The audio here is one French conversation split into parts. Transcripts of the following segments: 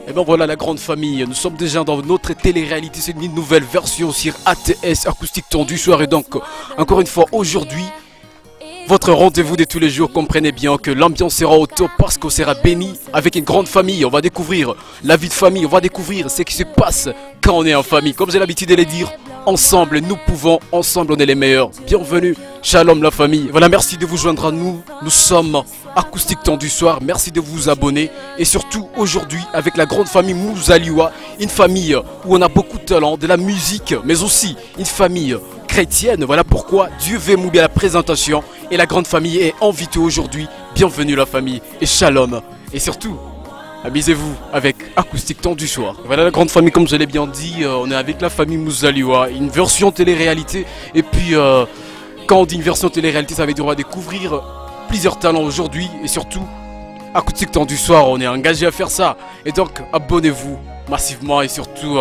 Et ben voilà la grande famille, nous sommes déjà dans notre télé-réalité, c'est une nouvelle version sur ATS, Acoustique Tendue Soir. Et donc, encore une fois, aujourd'hui, votre rendez-vous de tous les jours, comprenez bien que l'ambiance sera au top parce qu'on sera béni avec une grande famille. On va découvrir la vie de famille, on va découvrir ce qui se passe quand on est en famille. Comme j'ai l'habitude de le dire, ensemble nous pouvons, ensemble on est les meilleurs. Bienvenue, shalom la famille. Voilà, merci de vous joindre à nous. Nous sommes Acoustique Tendue Soir, merci de vous abonner. Et surtout aujourd'hui avec la grande famille Mouzaliwa, une famille où on a beaucoup de talent, de la musique, mais aussi une famille chrétienne. Voilà pourquoi Dieu veut mouiller à la présentation et la grande famille est invitée aujourd'hui. Bienvenue la famille et shalom. Et surtout, amusez-vous avec Acoustique Tendue Soir. Voilà la grande famille, comme je l'ai bien dit, on est avec la famille Mouzaliwa, une version télé-réalité. Et puis, quand on dit une version télé-réalité, ça veut dire qu'on va découvrir plusieurs talents aujourd'hui. Et surtout, Acoustique Tendue Soir, on est engagé à faire ça. Et donc, abonnez-vous massivement et surtout...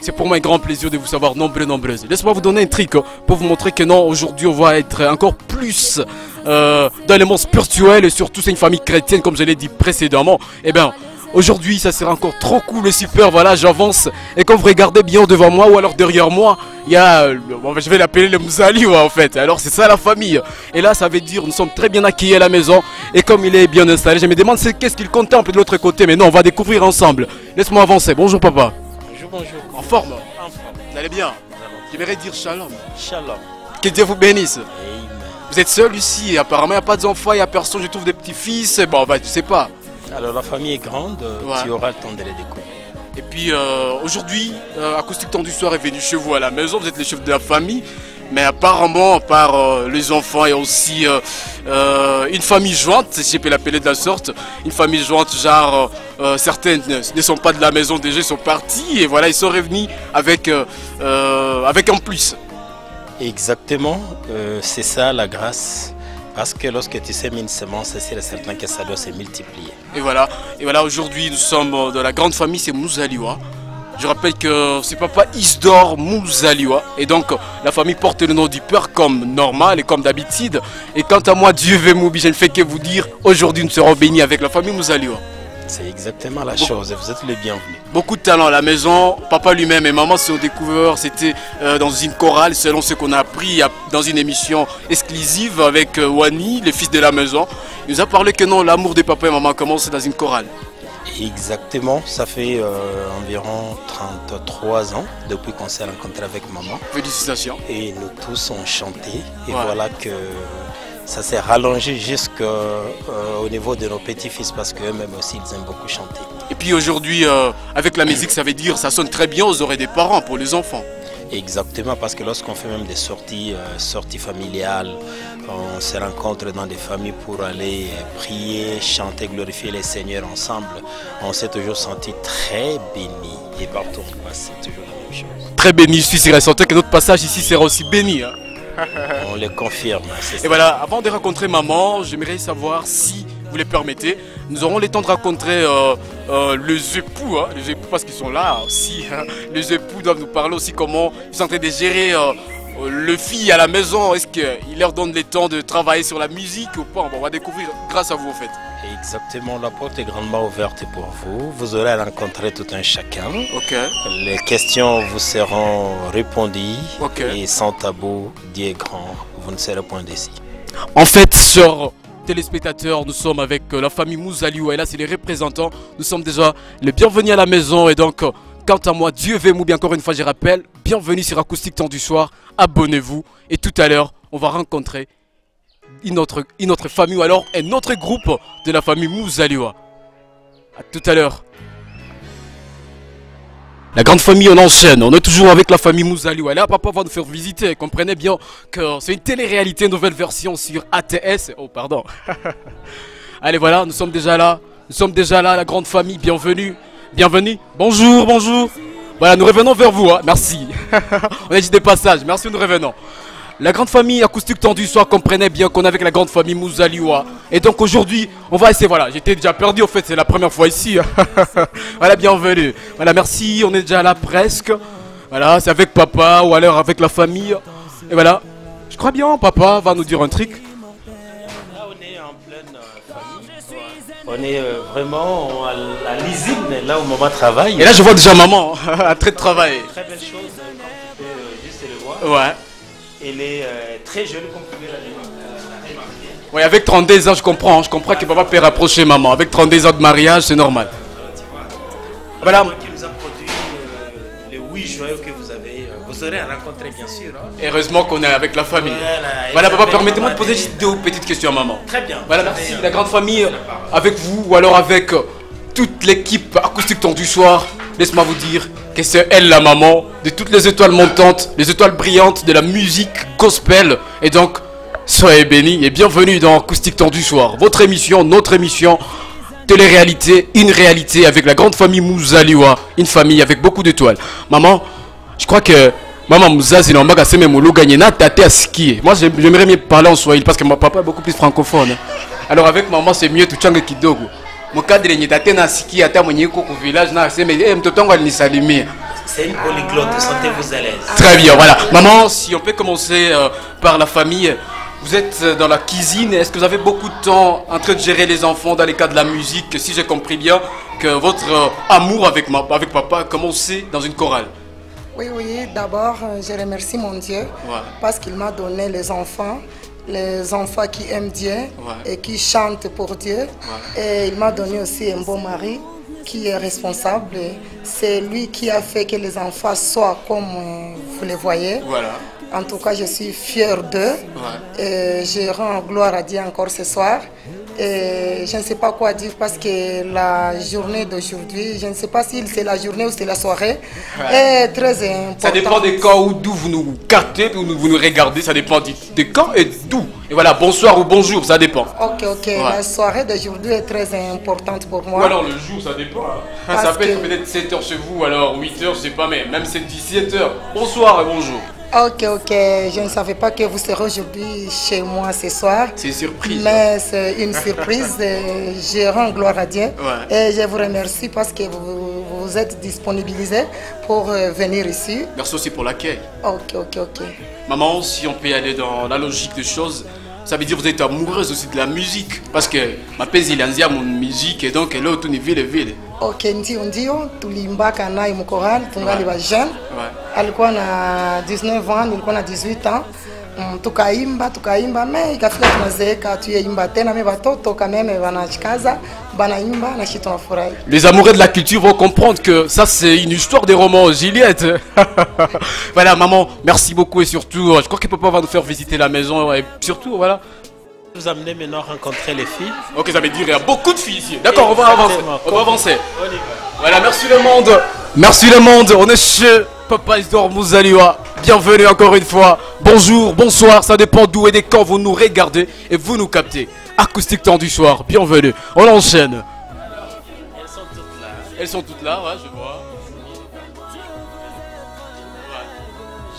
c'est pour moi un grand plaisir de vous savoir nombreuses. Laissez-moi vous donner un trick pour vous montrer que non, aujourd'hui on va être encore plus dans les mondes spirituels et surtout c'est une famille chrétienne comme je l'ai dit précédemment. Et bien aujourd'hui ça sera encore trop cool et super, voilà j'avance et quand vous regardez bien devant moi ou alors derrière moi, il y a, bon, je vais l'appeler le Mouzaliwa en fait, alors c'est ça la famille. Et là ça veut dire nous sommes très bien accueillis à la maison et comme il est bien installé, je me demande qu'est-ce qu'il contemple de l'autre côté, mais non on va découvrir ensemble. Laisse-moi avancer, bonjour papa. Bonjour. En forme? En forme. Vous allez bien? J'aimerais dire shalom. Shalom. Que Dieu vous bénisse. Amen. Vous êtes seul ici, apparemment il n'y a pas d'enfants, il n'y a personne, je trouve des petits-fils, bon bah je sais pas. Alors la famille est grande, Ouais. tu auras le temps de les découvrir. Et puis aujourd'hui, Acoustique Tendue Soir est venu chez vous à la maison, vous êtes les chefs de la famille. Mais apparemment, à part les enfants, il y a aussi une famille jointe, si je peux l'appeler de la sorte. Une famille jointe, genre, certaines ne sont pas de la maison déjà, ils sont partis. Et voilà, ils sont revenus avec un plus. Exactement, c'est ça la grâce. Parce que lorsque tu sèmes une semence, c'est certain que ça doit se multiplier. Et voilà aujourd'hui, nous sommes dans la grande famille, c'est Mouzaliwa. Je rappelle que c'est papa Isdor Mouzaliwa. Et donc, la famille porte le nom du père comme normal et comme d'habitude. Et quant à moi, Dieu veut m'oublier, je ne fais que vous dire, aujourd'hui nous serons bénis avec la famille Mouzaliwa. C'est exactement la chose, vous êtes les bienvenus. Beaucoup de talent à la maison, papa lui-même et maman se sont découverts, c'était dans une chorale, selon ce qu'on a appris dans une émission exclusive avec Wani, le fils de la maison. Il nous a parlé que non, l'amour de papa et maman commence dans une chorale. Exactement, ça fait environ 33 ans depuis qu'on s'est rencontré avec maman. Félicitations. Et nous tous on chanté. Et Ouais. voilà que ça s'est rallongé jusqu'au niveau de nos petits-fils parce qu'eux-mêmes aussi ils aiment beaucoup chanter. Et puis aujourd'hui, avec la musique, ça veut dire ça sonne très bien aux oreilles des parents pour les enfants. Exactement, parce que lorsqu'on fait même des sorties familiales, on se rencontre dans des familles pour aller prier, chanter, glorifier les Seigneurs ensemble. On s'est toujours senti très béni et partout on passe, c'est toujours la même chose. Très béni, je suis sûr et certain que notre passage ici sera aussi béni. Hein. On le confirme. Et voilà, avant de rencontrer maman, j'aimerais savoir si vous le permettez, nous aurons le temps de rencontrer les époux, hein, les époux parce qu'ils sont là aussi. Hein. Les époux doivent nous parler aussi comment ils sont en train de gérer le fille à la maison. Est-ce qu'ils leur donnent le temps de travailler sur la musique ou pas? Bon, on va découvrir grâce à vous en fait. Exactement, la porte est grandement ouverte pour vous. Vous aurez rencontré tout un chacun. Ok. Les questions vous seront répondues. Ok. Et sans tabou, Dieu est grand, vous ne serez point déçus. En fait, chers téléspectateurs, nous sommes avec la famille Mouzaliwa et là c'est les représentants. Nous sommes déjà les bienvenus à la maison et donc quant à moi, Dieu veut m'oublier encore une fois, je rappelle, bienvenue sur Acoustique Tendue Soir, abonnez-vous et tout à l'heure, on va rencontrer une autre famille ou alors un autre groupe de la famille Mouzaliwa. A tout à l'heure. La grande famille, on enchaîne, on est toujours avec la famille Mouzaliwa. Et là, papa va nous faire visiter, comprenez bien que c'est une télé-réalité, nouvelle version sur ATS. Oh, pardon. Allez, voilà, nous sommes déjà là, la grande famille, bienvenue, bienvenue. Bonjour, bonjour. Voilà, nous revenons vers vous, hein. Merci. On a dit des passages, merci, nous revenons. La grande famille Acoustique Tendue Soir, comprenait bien qu'on est avec la grande famille Mouzaliwa. Et donc aujourd'hui, on va essayer, voilà, j'étais déjà perdu en fait, c'est la première fois ici. Voilà, bienvenue. Voilà, merci, on est déjà là presque. Voilà, c'est avec papa ou alors avec la famille. Et voilà, je crois bien, papa va nous dire un truc. Là, on est en pleine famille. On est vraiment à l'usine, là où maman travaille. Et là, je vois déjà maman en train de travailler. Très belle chose, comme tu peux juste le voir. Ouais. Elle est très jolie, comme vous pouvez la remarquer. Oui, avec 32 ans, je comprends que papa peut rapprocher maman. Avec 32 ans de mariage, c'est normal. Voilà. Qui nous a produit les 8 joyaux que vous avez. Vous aurez à rencontrer, bien sûr. Hein. Heureusement qu'on est avec la famille. Voilà, papa, permettez-moi de poser juste 2 petites questions à maman. Très bien. Voilà, merci. La grande famille, avec vous ou alors avec toute l'équipe acoustique Temps du Soir, laisse-moi vous dire que c'est elle la maman de toutes les étoiles montantes, les étoiles brillantes de la musique gospel. Et donc, soyez bénis et bienvenue dans Acoustique Temps du Soir, votre émission, notre émission, télé-réalité, une réalité avec la grande famille Mouzaliwa, une famille avec beaucoup d'étoiles. Maman, je crois que maman Mouza, c'est normal qu'elle me gagner na tate à skier. Moi, j'aimerais mieux parler en swahili parce que mon papa est beaucoup plus francophone. Alors avec maman, c'est mieux tout change kidogo. Mon cadre est tate na ski à ta mon au village na c'est mais mtotongo ni salimia. C'est une polyglotte, sentez-vous à l'aise. Très bien, voilà. Maman, si on peut commencer par la famille. Vous êtes dans la cuisine, est-ce que vous avez beaucoup de temps en train de gérer les enfants dans les cas de la musique? Si j'ai compris bien que votre amour avec papa a commencé dans une chorale. Oui, d'abord je remercie mon Dieu parce qu'il m'a donné les enfants qui aiment Dieu et qui chantent pour Dieu. Et il m'a donné aussi un bon mari qui est responsable. C'est lui qui a fait que les enfants soient comme vous les voyez. Voilà. En tout cas, je suis fière d'eux. Et je rends gloire à Dieu encore ce soir. Et je ne sais pas quoi dire parce que la journée d'aujourd'hui, je ne sais pas si c'est la journée ou c'est la soirée, est très importante. Ça dépend des cas ou d'où vous nous captez, d'où vous nous regardez, ça dépend des quand et d'où. Et voilà, bonsoir ou bonjour, ça dépend. Ok. La soirée d'aujourd'hui est très importante pour moi. Ou alors le jour, ça dépend. Hein. Ça peut être peut-être 7h chez vous, alors 8h, je sais pas, mais même c'est 17h. Bonsoir et bonjour. Ok, je ne savais pas que vous serez aujourd'hui chez moi ce soir. C'est une surprise. Mais c'est une surprise. Je rends gloire à Dieu. Et je vous remercie parce que vous êtes disponibilisé pour venir ici. Merci aussi pour l'accueil. Ok. Maman, si on peut aller dans la logique des choses, ça veut dire que vous êtes amoureuse aussi de la musique. Parce que ma pèse il a mon musique et donc elle est autour de ville. Ok, ndio tulimbaka naye mkoral tungali ba jeune. Alikuwa na 19 ans, nilikuwa na 18 ans. Tukaimba mais ikafika tunazeeka tuyeimba tena mais batoto quand même banachikaza banaimba na shito nafurahi. Les amoureux de la culture vont comprendre que ça c'est une histoire des romans Juliette. Voilà maman, merci beaucoup et surtout je crois que papa va nous faire visiter la maison et surtout voilà. Vous amenez maintenant à rencontrer les filles. Ok, ça veut dire qu'il y a beaucoup de filles ici. D'accord, on va avancer. Voilà, merci le monde. On est chez Papa Isidore Mouzaliwa. Bienvenue encore une fois. Bonjour, bonsoir, ça dépend d'où et de quand vous nous regardez et vous nous captez. Acoustique Temps du Soir, bienvenue. On enchaîne. Elles sont toutes là, ouais, je vois.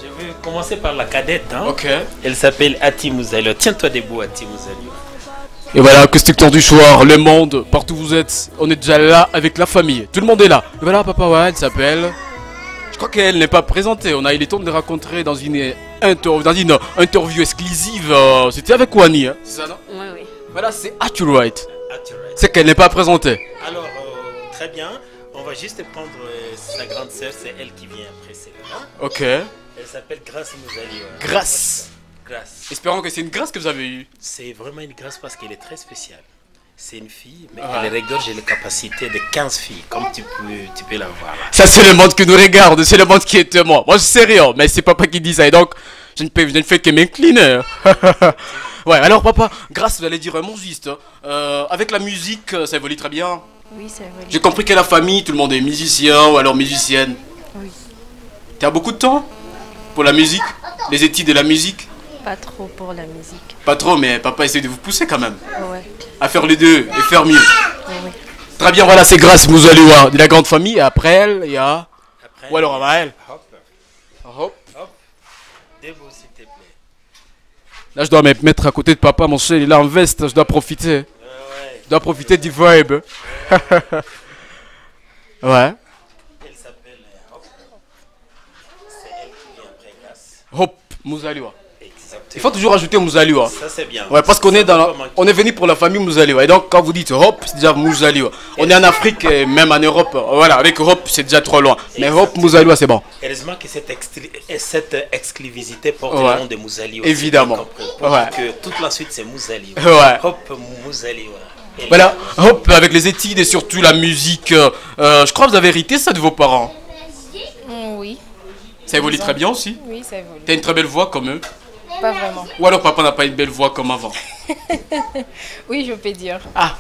Je vais commencer par la cadette. Hein. Ok. Elle s'appelle Ati Mouzaliwa. Tiens-toi debout, Ati Mouzaliwa. Et voilà, Acoustique Temps du Soir, le monde, partout où vous êtes, on est déjà là avec la famille. Tout le monde est là. Et voilà, papa, ouais, elle s'appelle. Je crois qu'elle n'est pas présentée. On a eu le temps de rencontrer dans une interview exclusive. C'était avec Wani, hein. C'est ça, non? Oui. Voilà, c'est Accurate. C'est qu'elle n'est pas présentée. Alors, très bien. On va juste prendre sa grande sœur. C'est elle qui vient après celle-là. Ok. Elle s'appelle Grace Mouzaliwa. Grâce. Espérons que c'est une grâce que vous avez eue. C'est vraiment une grâce parce qu'elle est très spéciale. C'est une fille, mais elle regorge les capacités de 15 filles, comme tu peux la voir là. Ça, c'est le monde qui nous regarde, c'est le monde qui est moi. Moi, je sais rien, mais c'est papa qui dit ça, et donc, je ne fais que m'incliner. Ouais, alors papa, grâce, vous allez dire mon juste. Avec la musique, ça évolue très bien. Oui, ça évolue. J'ai compris que la famille, tout le monde est musicien ou alors musicienne. Oui. Tu as beaucoup de temps pour la musique? Les études de la musique? Pas trop pour la musique. Pas trop, mais papa essaie de vous pousser quand même. Ouais. À faire les deux et faire mieux. Oui. Très bien, voilà, c'est Grâce Mouzaliwa de la grande famille. Et après elle, il y a... Ou alors Amael. Hop. Debout, s'il te plaît. Là, je dois me mettre à côté de papa, mon cher, il est là en veste, je dois profiter. Je dois profiter du vibe. Ouais. Elle s'appelle Hop. C'est elle qui vient après Grâce. Hop, Mouzaliwa. Exactement. Il faut toujours ajouter Mouzaliwa. Ça c'est bien. Ouais, parce qu'on est on est venu pour la famille Mouzaliwa. Et donc quand vous dites Hop, c'est déjà Mouzaliwa. On est en Afrique et même en Europe. Voilà, avec Hop, c'est déjà trop loin. Mais Hop, Mouzaliwa, c'est bon. Heureusement que cette exclusivité porte le nom de Mouzaliwa. Évidemment. Parce que toute la suite c'est Mouzaliwa. Ouais. Hop, Mouzaliwa. Voilà, Hop, avec les études et surtout la musique. Je crois que vous avez hérité ça de vos parents. Oui. Ça évolue très bien aussi. Oui, ça évolue. T'as une très belle voix comme eux. Pas vraiment. Ou alors papa n'a pas une belle voix comme avant. Oui, je peux dire. Ah,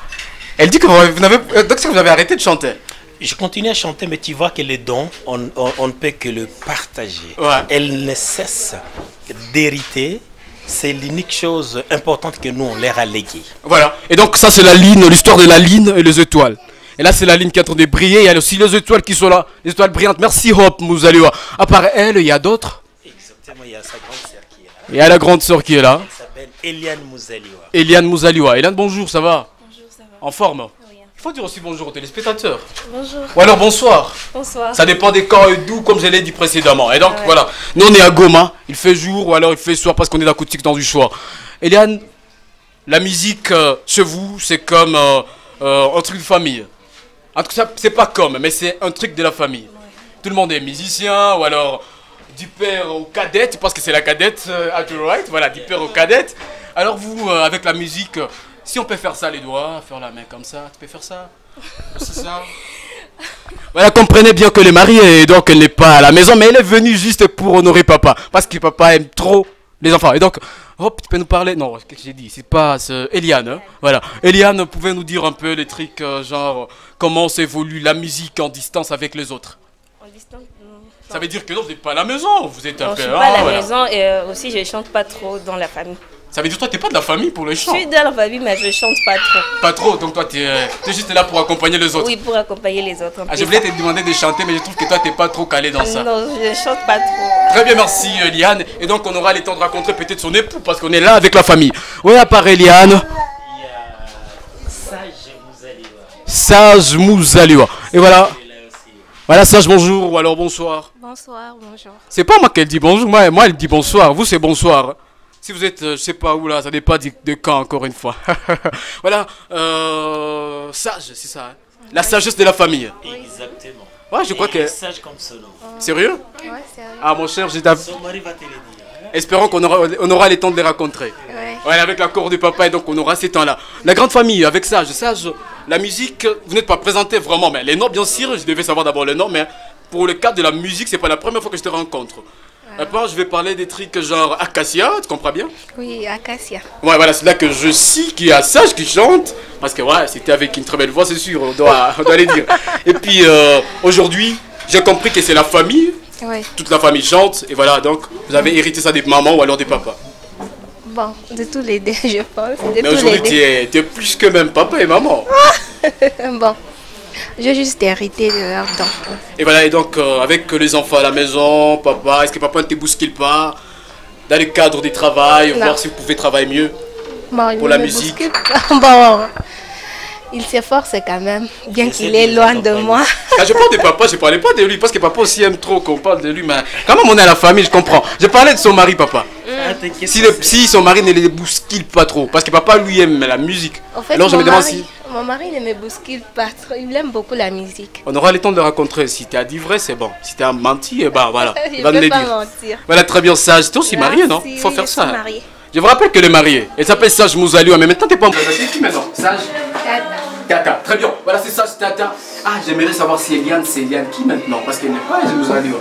elle dit que vous avez arrêté de chanter. Je continue à chanter, mais tu vois que les dons, on ne peut que le partager. Ouais. Elle ne cesse d'hériter. C'est l'unique chose importante que nous, on leur a léguée. Voilà, et donc ça c'est la ligne, l'histoire de la ligne et les étoiles. Et là c'est la ligne qui est en train de briller, il y a aussi les étoiles qui sont là, les étoiles brillantes. Merci Hop, Mouzaliwa. À part elle, il y a d'autres. Exactement, il y a sa grande sœur qui est là. Il y a la grande sœur qui est là. Elle s'appelle Eliane Mouzaliwa. Eliane Mouzaliwa. Eliane, bonjour, ça va? Bonjour, ça va. En forme? Oui. Il faut dire aussi bonjour aux téléspectateurs. Bonjour. Ou alors bonsoir. Bonsoir. Ça dépend des camps et d'où, comme je l'ai dit précédemment. Et donc voilà, nous on est à Goma, il fait jour ou alors il fait soir parce qu'on est d'acoustique dans du soir. Eliane, la musique chez vous, c'est comme un truc de famille. En tout cas, c'est pas comme, mais c'est un truc de la famille. Tout le monde est musicien ou alors du père au cadette, parce que c'est la cadette, right? Voilà, du père au cadette. Alors vous, avec la musique, si on peut faire ça, les doigts, faire la main comme ça, tu peux faire ça? C'est ça. Voilà, comprenez bien que les mariée, donc elle n'est pas à la maison, mais elle est venue juste pour honorer papa, parce que papa aime trop les enfants. Et donc, hop, tu peux nous parler? Non, qu'est-ce que j'ai dit? C'est pas Eliane, hein? Voilà. Eliane, pouvez nous dire un peu les trucs, genre, comment s'évolue la musique en distance avec les autres? En distance, ça veut dire que non, vous n'êtes pas à la maison, vous êtes un peu... Je suis pas à la maison et aussi je chante pas trop dans la famille. Ça veut dire que toi, t'es pas de la famille pour le chant? Je suis dans la famille, mais je chante pas trop. Pas trop, donc toi, t'es juste là pour accompagner les autres? Oui, pour accompagner les autres. Ah, je voulais te demander de chanter, mais je trouve que toi, t'es pas trop calé dans ça. Non, je chante pas trop. Très bien, merci Eliane. Et donc, on aura le temps de rencontrer peut-être son époux, parce qu'on est là avec la famille. Oui, à part Eliane. Il y a Sage Mouzaliwa. Sage Mouzaliwa. Et voilà. Voilà, Sage, bonjour, ou alors bonsoir. Bonsoir, bonjour. C'est pas moi qu'elle dit bonjour, moi elle dit bonsoir. Vous, c'est bonsoir. Si vous êtes, je sais pas où là, ça dépend de quand, encore une fois. Voilà, Sage, c'est ça. Hein? La sagesse de la famille. Exactement. Ouais, je crois que... Sage comme ce nom. Sérieux? Ouais, sérieux. Ah, mon cher, Son mari va te le dire. espérons qu'on aura les temps de les rencontrer. Ouais. Ouais, avec l'accord du papa, et donc on aura ces temps-là. La grande famille, avec Sage, la musique, vous n'êtes pas présenté vraiment, mais les noms, bien sûr, je devais savoir d'abord les noms, mais pour le cadre de la musique, c'est pas la première fois que je te rencontre. Après, je vais parler des trucs genre Acacia, tu comprends bien? Oui, Acacia. Ouais, voilà, c'est là que je sais qu'il y a Sage qui chante, parce que ouais, c'était avec une très belle voix, c'est sûr, on doit les dire. Et puis, aujourd'hui, j'ai compris que c'est la famille, Oui. toute la famille chante, et voilà, donc vous avez hérité ça des mamans ou alors des papas. Bon, de tous les deux, je pense. De Mais tous aujourd'hui, les tu es plus que même papa et maman. deux. Bon, j'ai juste hérité de leur don. Et voilà, et donc avec les enfants à la maison, papa, est-ce que papa ne te bouscule pas dans le cadre du travail, Non. voir si vous pouvez travailler mieux Bon, pour il la me musique? bouscule pas. Bon, il s'efforce quand même, bien J'essaie qu'il de est les loin de accompagner. moi. Quand je parle de papa, je ne parlais pas de lui, parce que papa aussi aime trop qu'on parle de lui, mais quand même on est à la famille, je comprends. Je parlais de son mari, papa. Ah, t'inquiète Si son mari ne les bouscule pas trop, parce que papa lui aime la musique. En fait, Alors je me demande si mon mari ne me bouscule pas trop. Il aime beaucoup la musique. on aura le temps de le rencontrer. Si tu as dit vrai, c'est bon. Si tu as menti, eh ben voilà, Je il va ne nous peux le pas dire. mentir. Voilà, très bien, Sage. Tu es aussi marié, non? Il faut faire Je ça. suis mariée. Je vous rappelle que le marié, elle s'appelle Sage Mouzaliwa, mais maintenant t'es pas en présence. C'est qui maintenant? Sage Tata. Très bien. Voilà, c'est Sage Tata. Ah, j'aimerais savoir si Eliane, c'est Eliane qui maintenant? Parce qu'elle n'est pas Sage Mouzaliwa.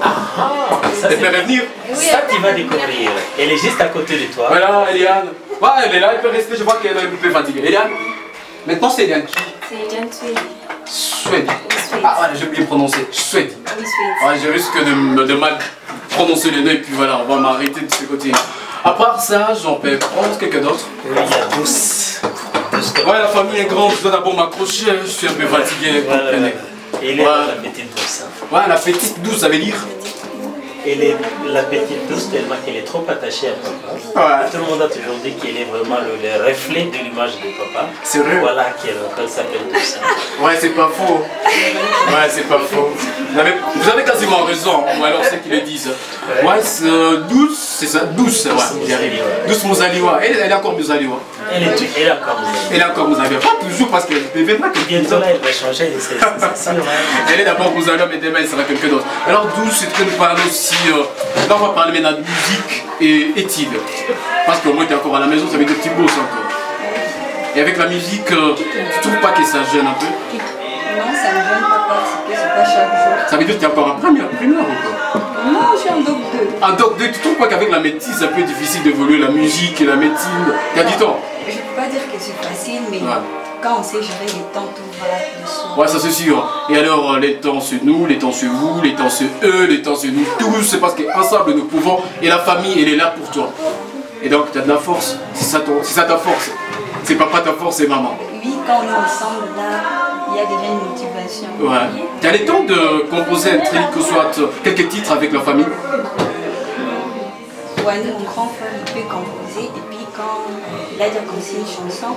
Ça, Elle peut revenir. ça tu vas découvrir. Elle est juste à côté de toi. Voilà, Eliane. Ouais, elle est là, elle peut rester. Je vois qu'elle est un peu fatiguée. Eliane, maintenant c'est Eliane qui? C'est Eliane Twedi. Swedi. Swedi. Ah, voilà, j'ai oublié de prononcer. Swedi. Oui, Swedi. Ouais, je risque de mal prononcer les noms et puis voilà, on va m'arrêter de ce côté. À part ça, j'en peux prendre quelqu'un d'autre. Oui, il y a douce. Ouais, la famille est grande, je dois d'abord m'accrocher, je suis un peu fatigué, vous Voilà. comprenez. Et elle est Ouais. la petite douce. Hein. Ouais, la petite douce, ça veut dire. la petite Douce, tellement qu'elle est trop attachée à papa. Tout le monde a toujours dit qu'elle est vraiment le reflet de l'image de papa. C'est vrai. Voilà qu'elle s'appelle Douce. Ouais, c'est pas faux. Ouais, c'est pas faux. Vous avez quasiment raison, ou alors ceux qui le disent. Ouais, Douce, c'est ça, Douce, ouais, j'y arrive. Douce Mouzaliwa, elle est encore Mouzaliwa. Elle est encore Mouzaliwa. Elle est encore Mouzaliwa, pas toujours parce qu'elle bébé pas que bientôt là, elle va changer, c'est sûr. Elle est d'abord Mouzaliwa, mais demain elle sera quelqu'un d'autre. Alors Douce, c'est que nous parlons aussi, là on va parler maintenant de musique et études. Parce qu'au moins tu es encore à la maison, ça veut dire que tu bosses encore. Et avec la musique, tu trouves pas que ça gêne un peu? Non, ça ne gêne pas parce que c'est pas chaque jour. Ça veut dire que tu es encore en première ou quoi? Non, je suis en doc 2. En doc 2, tu trouves pas qu'avec la médecine, c'est un peu difficile d'évoluer la musique et la médecine? Il y a du temps. Je ne peux pas dire que c'est facile, mais quand on sait gérer les temps, tout va dessus. Ouais, ça c'est sûr. Et alors, les temps c'est nous, les temps c'est vous, les temps c'est eux, les temps c'est nous tous. C'est parce qu'ensemble nous pouvons. Et la famille, elle est là pour toi. Et donc, tu as de la force. C'est ça ta force. C'est papa ta force, c'est maman. Oui, quand on est ensemble, là, il y a déjà une motivation. Ouais. Tu as le temps de composer un truc, que soit quelques titres avec la famille? Ouais, mon grand frère, il peut composer. Et puis, quand il a déjà composé une chanson,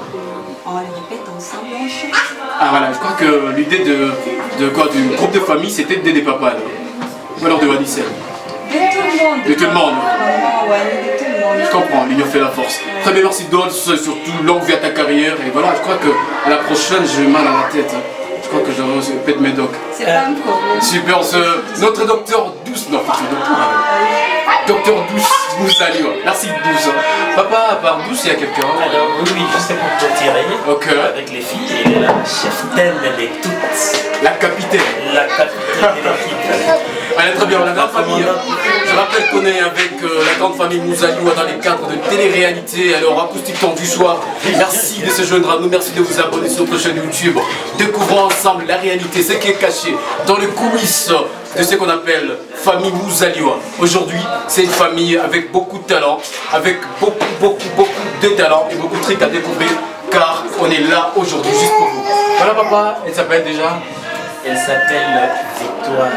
on le répète ensemble, on chante. Ah voilà, je crois que l'idée du groupe de famille, c'était d'aider papa alors. Ou alors de Vanissel. De tout le monde. De tout le monde. Ouais, de tout le monde. Je comprends, l'union fait la force. Très bien, merci Dolce, surtout longue vie à ta carrière. Et voilà, je crois qu'à la prochaine, j'ai mal à la tête. Je crois que je pète mes docs. C'est pas un problème. Super, notre docteur Douce, non, c'est docteur Douce Mouzaliwa. Merci Douce. Papa, à part Douce, il y a quelqu'un? Alors oui, juste pour clôturer, avec les filles, elle est la cheftaine de toutes. La capitaine. La capitaine de l'équipe. Elle est très bien, la grande famille. Je rappelle qu'on est avec la grande famille Mouzaliwa dans les cadres de télé-réalité. Alors, acoustique temps du soir. Merci de se joindre à nous, merci de vous abonner sur notre chaîne YouTube. Découvrons ensemble la réalité, ce qui est caché dans les coulisses de ce qu'on appelle famille Mouzaliwa. Aujourd'hui, c'est une famille avec beaucoup de talent, avec beaucoup de talent et beaucoup de trucs à découvrir, car on est là aujourd'hui juste pour vous. Voilà papa, elle s'appelle déjà? Elle s'appelle Victoire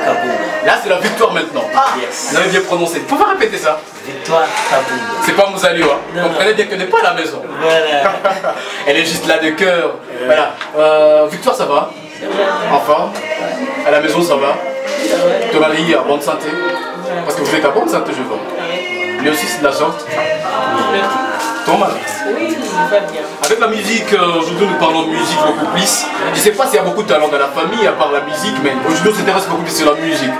Kaboul. Là, c'est la victoire maintenant. Yes. Vous avez bien prononcé. Faut pas répéter ça. Victoire Kaboul. C'est pas Mouzaliwa. Comprenez bien qu'elle n'est pas à la maison. Voilà. Elle est juste là de cœur. Voilà. Victoire, ça va? En forme? À la maison, ça va? Ton mari est en bonne santé? Parce que vous êtes en bonne santé, je vois. Lui aussi, c'est de la sorte. Ton mari? Oui, il va bien. Avec la musique, aujourd'hui nous parlons de musique beaucoup plus. Je ne sais pas s'il y a beaucoup de talent dans la famille à part la musique, mais aujourd'hui on s'intéresse beaucoup plus sur la musique.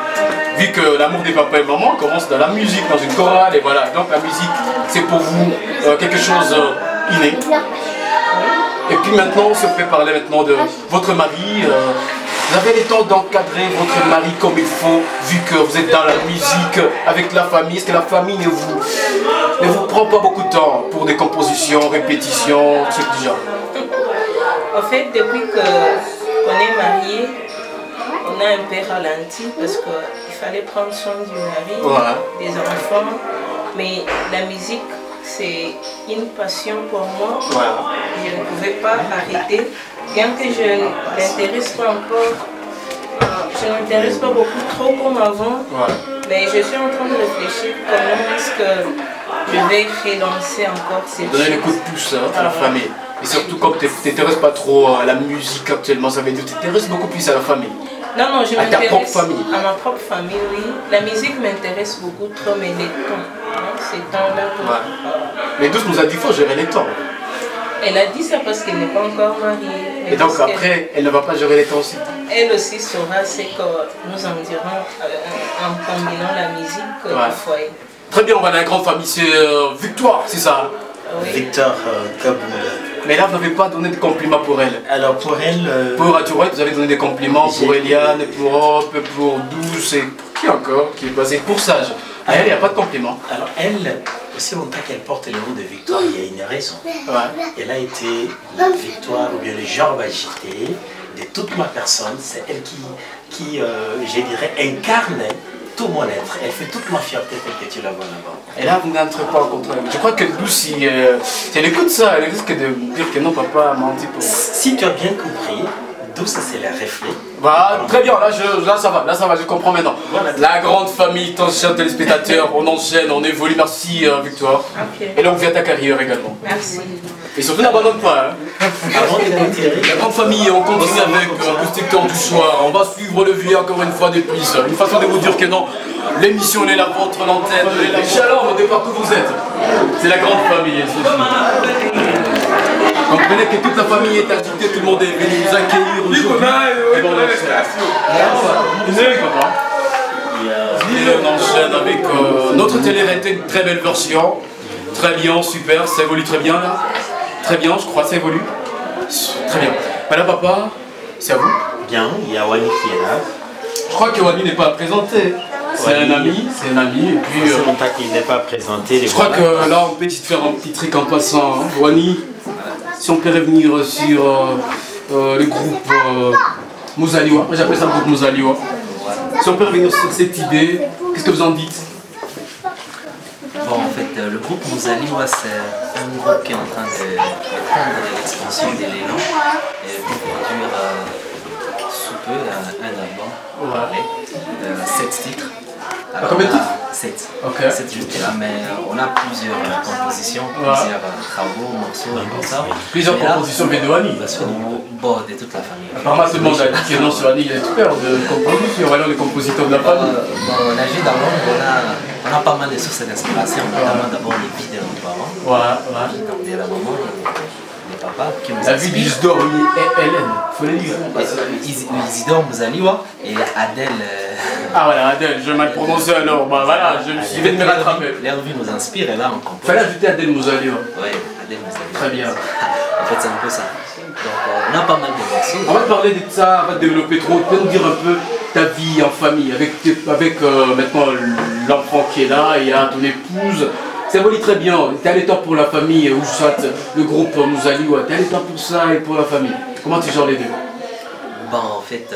Vu que l'amour des papas et maman commence dans la musique, dans une chorale, et voilà. Donc la musique, c'est pour vous quelque chose inné. Et puis maintenant, on se fait parler maintenant de votre mari. Vous avez le temps d'encadrer votre mari comme il faut, vu que vous êtes dans la musique, avec la famille. Est-ce que la famille ne vous prend pas beaucoup de temps pour des compositions, répétitions, trucs du genre? En fait, depuis qu'on est mariés, on a un peu ralenti parce qu'il fallait prendre soin du mari, des enfants. Mais la musique, c'est une passion pour moi. Je ne pouvais pas arrêter. Bien que je ne m'intéresse pas encore, je ne m'intéresse pas beaucoup trop comme avant, mais je suis en train de réfléchir comment est-ce que je vais relancer encore ces choses. Donner le coup de pouce à la famille. Et surtout comme tu ne t'intéresses pas trop à la musique actuellement, ça veut dire que tu t'intéresses beaucoup plus à la famille. Non, non, je m'intéresse à ma propre famille, oui. La musique m'intéresse beaucoup trop, mais les temps, ces temps-là. Mais Douce nous a dit qu'il faut gérer les temps. Elle a dit ça parce qu'elle n'est pas encore mariée. Et donc après, elle ne va pas gérer les temps aussi. Elle aussi saura ce que nous en dirons en combinant la musique au foyer. Très bien, on va dans la grande famille, c'est Victoire, c'est ça? Oui. Victoire Kaboul. Mais là, vous n'avez pas donné de compliments pour elle. Alors pour elle... Pour Aturet, vous avez donné des compliments pour Eliane, pour Hope, pour Douce et pour qui encore qui est basé pour Sage. À elle, il n'y a pas de compliments. Alors elle, aussi longtemps qu'elle porte le nom de Victoire, il y a une raison. Elle a été la victoire ou bien le genre agité de toute ma personne. C'est elle qui je dirais, incarne tout mon être. Elle fait toute ma fierté telle que tu la vois là-bas. Et là, vous n'entrez pas en contre. Je crois que Douce, si elle écoute ça, elle risque de dire que non, papa a menti pour moi. Si tu as bien compris, Douce, c'est le reflet. Bah, très bien, là ça va, je comprends maintenant. La grande famille, ton cher téléspectateur, on enchaîne, on évolue. Merci Victoire. Ok. Et longue vie à ta carrière également. Merci. Et surtout n'abandonne pas. Hein. La grande famille, on continue avec Acoustique Temps du soir. On va suivre le vieux encore une fois depuis. Une façon de vous dire que non, l'émission elle est la vôtre, l'antenne, les chaleurs au départ que vous êtes. C'est la grande famille. Comprenez que toute la famille est agitée, tout le monde est venu nous accueillir aujourd'hui. Et bon, on enchaîne avec notre télé-réalité, une très belle version. Très bien, super, ça évolue très bien là. Très bien, je crois, ça évolue. Très bien. Voilà papa, c'est à vous. Bien, il y a Wani qui est là. Je crois que Wani n'est pas présenté. C'est un ami, et puis... C'est longtemps qu'il n'est pas présenté. Je crois que là on peut faire un petit trick en passant. Hein. Wani, si on peut revenir sur le groupe Mozaliwa, j'appelle ça le groupe Mozaliwa. Si on peut revenir sur cette idée, qu'est-ce que vous en dites? Bon, en fait, le groupe Mozaliwa, c'est un groupe qui est en train de prendre l'expansion de l'élan et pour produire sous peu un album, 7 titres. Combien de titres? 7. Okay. 7 jusqu'à là, mais on a plusieurs compositions, plusieurs travaux, morceaux, comme ça. Plusieurs compositions de Wani. Bon, de toute la famille. Apparemment, tout le monde a dit que non, sur Wani, il est super de compositions. Alors, les compositeurs de la famille. Bon, on agit dans l'ombre, on a pas mal de sources d'inspiration, notamment d'abord les vies de nos parents. Donc, de la maman, des papas qui nous la vie d'Isidore et Hélène, il faut les lire. Isidore Mozaliwa et Adèle. Ah voilà, Adèle, je mal prononcé alors. Bah voilà, je vais me rattraper. Leur vie nous inspire et là on comprend. Fallait ajouter Adèle Mozaliwa. Oui, Adèle Mozaliwa. Très bien. En fait, c'est un peu ça. Donc, on a pas mal de morceaux. On va parler de ça, on va développer trop. Tu peux nous dire un peu ta vie en famille, avec maintenant l'enfant qui est là, il y a ton épouse. Ça évolue très bien. Tu es allaitant pour la famille, ou soit le groupe Mozaliwa. Tu es allaitant pour ça et pour la famille. Comment tu gères les deux? Bon, en fait,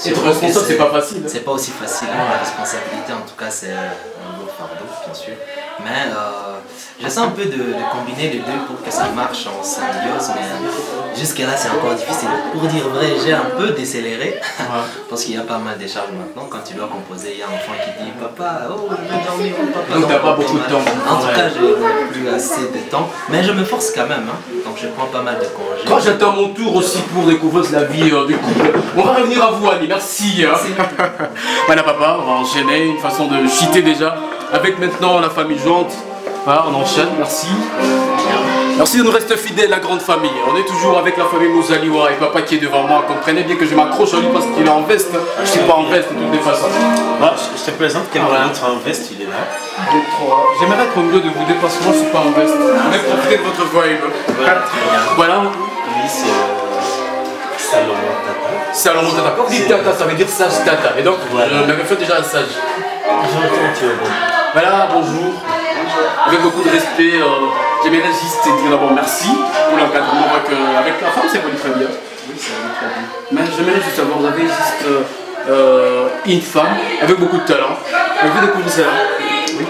être responsable, c'est pas facile. C'est pas aussi facile. La responsabilité, en tout cas, c'est un lourd fardeau, bien sûr. Mais j'essaie un peu de combiner les deux pour que ça marche en symbiose. Mais jusqu'à là, c'est encore difficile. Pour dire vrai, j'ai un peu décéléré. Parce qu'il y a pas mal de charges maintenant. Quand tu dois composer, il y a un enfant qui dit papa, oh, je vais dormir, papa. Donc, t'as pas beaucoup de temps. En tout cas, j'ai plus assez de temps. Mais je me force quand même. Hein. Donc, je prends pas mal de congés. Quand j'attends mon tour aussi pour découvrir la vie du couple, on va revenir à vous, Annie. Merci. Voilà, papa, on va enchaîner. Une façon de cheater déjà. Avec maintenant la famille jointe. Voilà, on enchaîne. Merci. Merci de nous rester fidèles, la grande famille. On est toujours avec la famille Mozaliwa et papa qui est devant moi. Comprenez bien que je m'accroche à lui parce qu'il est en veste. Je ne suis pas en veste de toutes les façons. Je te présente quelqu'un d'autre en veste, il est là. J'aimerais être mieux de vous dépasser, moi je ne suis pas en veste. On est profité de votre vibe. Voilà. Lui, c'est Salomon Tata. Salomon Tata. Quand on dit Tata, ça veut dire sage Tata. Et donc, je me fait déjà un sage. Voilà, bonjour. Avec beaucoup de respect, j'aimerais juste dire d'abord merci pour l'encadrement avec la femme, c'est venu très bien. Oui, c'est venu très bien. Mais j'aimerais juste savoir, vous avez juste une femme avec beaucoup de talent. Vous avez découvert ça? Oui.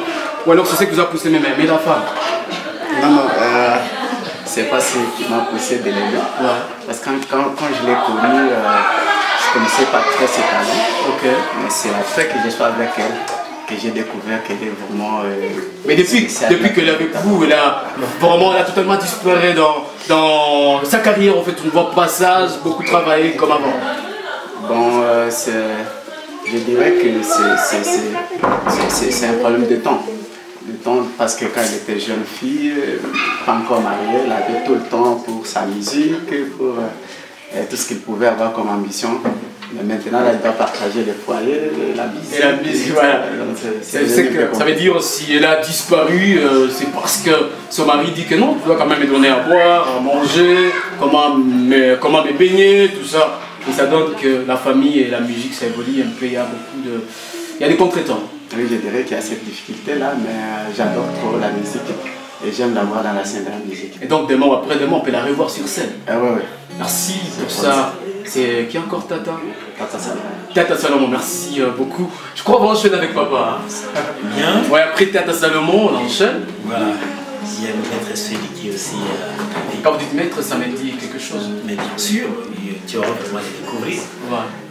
Ou alors je sais que vous avez poussé mes mains, mais la femme? Non, c'est pas ce qui m'a poussé de l'aimer. Parce que quand je l'ai connue, je ne connaissais pas très ses talents. Ok. Mais c'est après que je suis avec elle que j'ai découvert qu'elle est vraiment... mais depuis qu'elle est avec vous, elle a totalement disparu dans sa carrière, en fait, on voit passage, beaucoup travaillé comme avant. Bon, je dirais que c'est un problème de temps. Parce que quand elle était jeune fille, pas encore mariée, elle avait tout le temps pour sa musique, pour tout ce qu'elle pouvait avoir comme ambition. Mais maintenant, elle doit partager le foyer, la musique. Et la musique, voilà. Ça veut dire si elle a disparu, c'est parce que son mari dit que non, tu dois quand même me donner à boire, à manger, comment me baigner, tout ça. Et ça donne que la famille et la musique, ça évolue un peu, il y a beaucoup de... Il y a des contretemps. Oui, je dirais qu'il y a cette difficulté-là, mais j'adore trop la musique et j'aime la voir dans la scène de la musique. Et donc, demain ou après-demain, on peut la revoir sur scène. Ah ouais. Merci pour ça. C'est qui encore Tata? Tata Salomon. Tata Salomon, merci beaucoup. Je crois qu'on va enchaîner avec papa. Hein. Bien. Ouais, après Tata Salomon, on enchaîne. Voilà. Il y a une maîtresse Félix qui est aussi Quand vous dites maître, ça m'indique quelque chose. Mais bien sûr, tu auras vraiment à le découvrir.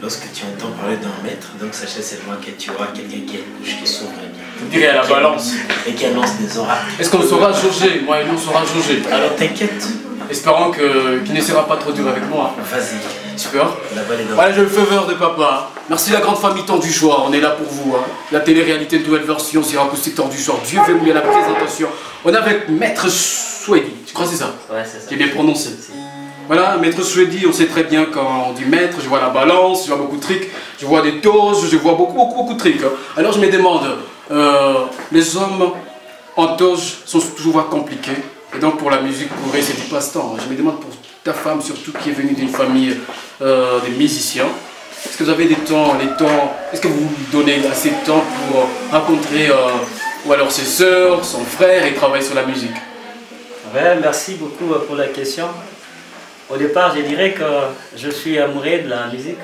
Lorsque tu entends parler d'un maître, donc sachez seulement que tu auras quelqu'un qui a une bouche qui s'ouvre bien. Vous direz à la balance. Et qui annonce des oracles. Est-ce qu'on saura jauger? Moi et nous, on saura jauger. Alors t'inquiète. Espérons qu'il ne sera pas trop dur avec moi. Vas-y. Super. Voilà, j'ai le faveur de papa. Merci la grande famille Tendu Joie, on est là pour vous. La télé-réalité de nouvelle version sur Acoustique Tendu Joie. Dieu veut mouiller la présentation. On est avec Maître Swedi, je crois que c'est ça. Ouais, c'est ça. Qui est bien prononcé. Voilà, Maître Swedi, on sait très bien quand on dit maître, je vois la balance, je vois beaucoup de tricks, je vois des toasts, je vois beaucoup de tricks. Alors je me demande, les hommes en toge sont toujours compliqués. Et donc pour la musique, pour eux, c'est du passe-temps. Je me demande pour ta femme, surtout qui est venue d'une famille de musiciens, est-ce que vous avez des temps, est-ce que vous lui donnez assez de temps pour rencontrer ou alors ses sœurs, son frère et travailler sur la musique? Ouais, merci beaucoup pour la question. Au départ, je dirais que je suis amoureux de la musique.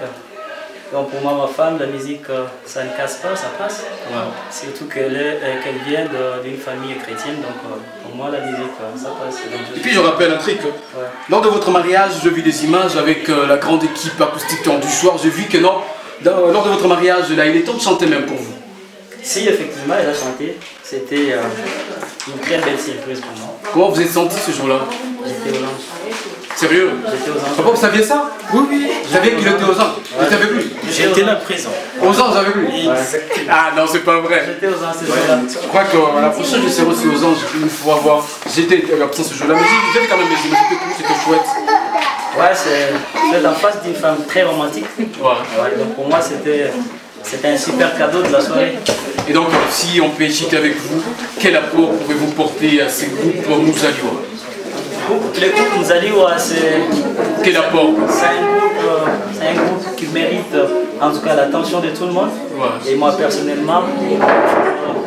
Donc pour moi, ma femme, la musique, ça ne casse pas, ça passe. Ouais. Surtout qu'elle vient d'une famille chrétienne, donc pour moi, la musique, ça passe. Et puis je rappelle un truc, lors de votre mariage, j'ai vu des images avec la grande équipe Acoustique Tendu Joie. J'ai vu que non, lors de votre mariage, là, il est temps de chanter même pour vous. Si, effectivement, elle a chanté. C'était une très belle surprise pour moi. Comment vous êtes senti ce jour-là? J'étais aux anges. Sérieux? J'étais aux anges. Papa, vous saviez ça? Oui, je savais qu'il était aux anges. J'étais avec lui. J'étais là présent. Aux anges avec lui? Ouais. Ah non, c'est pas vrai. J'étais aux anges ce jour-là. Je crois que la prochaine, je serai aussi aux anges une fois voir. J'étais absent ce jour-là, mais j'avais quand même les images, c'était chouette. Ouais, c'est en face d'une femme très romantique. Ouais, donc pour moi, c'était un super cadeau de la soirée. Et donc, si on peut échiter avec vous, quel apport pouvez-vous porter à ces groupes Mouzaliwa? Le groupe Mouzaliwa, c'est... Quel apport? C'est un groupe qui mérite, en tout cas, l'attention de tout le monde. Ouais. Et moi, personnellement,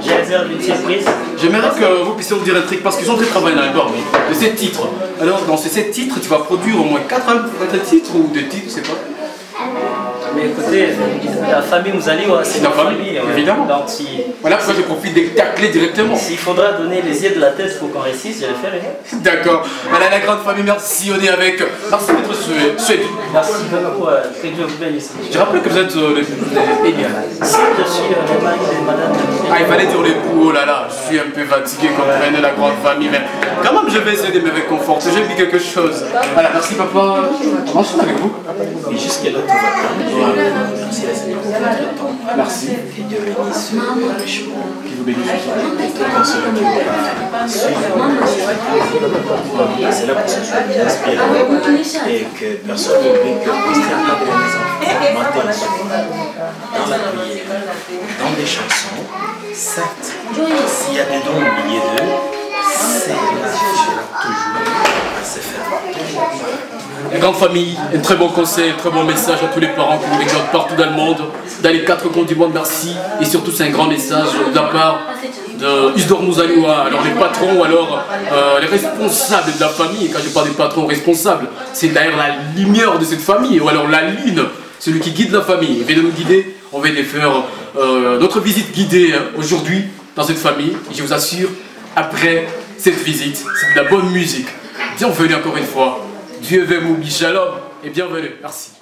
j'ai réservé une surprise. J'aimerais que vous puissiez me dire un truc, parce qu'ils ont fait travailler un album de 7 titres. Alors, dans ces 7 titres, tu vas produire au moins 4 titres ou 2 titres, je sais pas. Mais écoutez, la famille Mouzaliwa, c'est la famille, évidemment. Donc, si, voilà pourquoi je profite de tacler directement. S'il faudra donner les yeux de la tête pour qu'on réussisse, je le ferai. D'accord. Voilà la grande famille, merci. On est avec Maître Swedi. Merci beaucoup, que Dieu vous bénisse. Je rappelle que vous êtes Eliane. Si, je suis le mari de madame. Ah, il fallait dire l'époux, oh là là, je suis un peu fatigué, comprenez la grande famille, mais quand même je vais essayer de me réconforter, j'ai vu quelque chose. Voilà, merci papa. On enchaîne avec vous. Et jusqu'à là, tout va bien. Merci à Seigneur pour votre temps. Merci. Que Dieu bénisse richement. Qui vous bénisse. Pour celui qui va suivre. C'est là pour que ce soit bien inspiré. Et que personne n'oublie que Christ encadre les enfants matin et soir. Dans la prière, dans des chansons. Certes, s'il y a des dons oubliés d'eux, c'est là toujours à se faire. La grande famille, un très bon conseil, un très bon message à tous les parents qui nous regardent partout dans le monde, dans les 4 coins du monde, merci. Et surtout, c'est un grand message de la part de Isdor Mouzaliwa, alors les patrons, alors les responsables de la famille. Et quand je parle des patrons responsables, c'est d'ailleurs la lumière de cette famille, ou alors la lune, celui qui guide la famille. Il vient de nous guider, on vient de faire notre visite guidée aujourd'hui dans cette famille. Et je vous assure, après cette visite, c'est de la bonne musique. Bienvenue encore une fois. Dieu veut vous, shalom et bienvenue. Merci.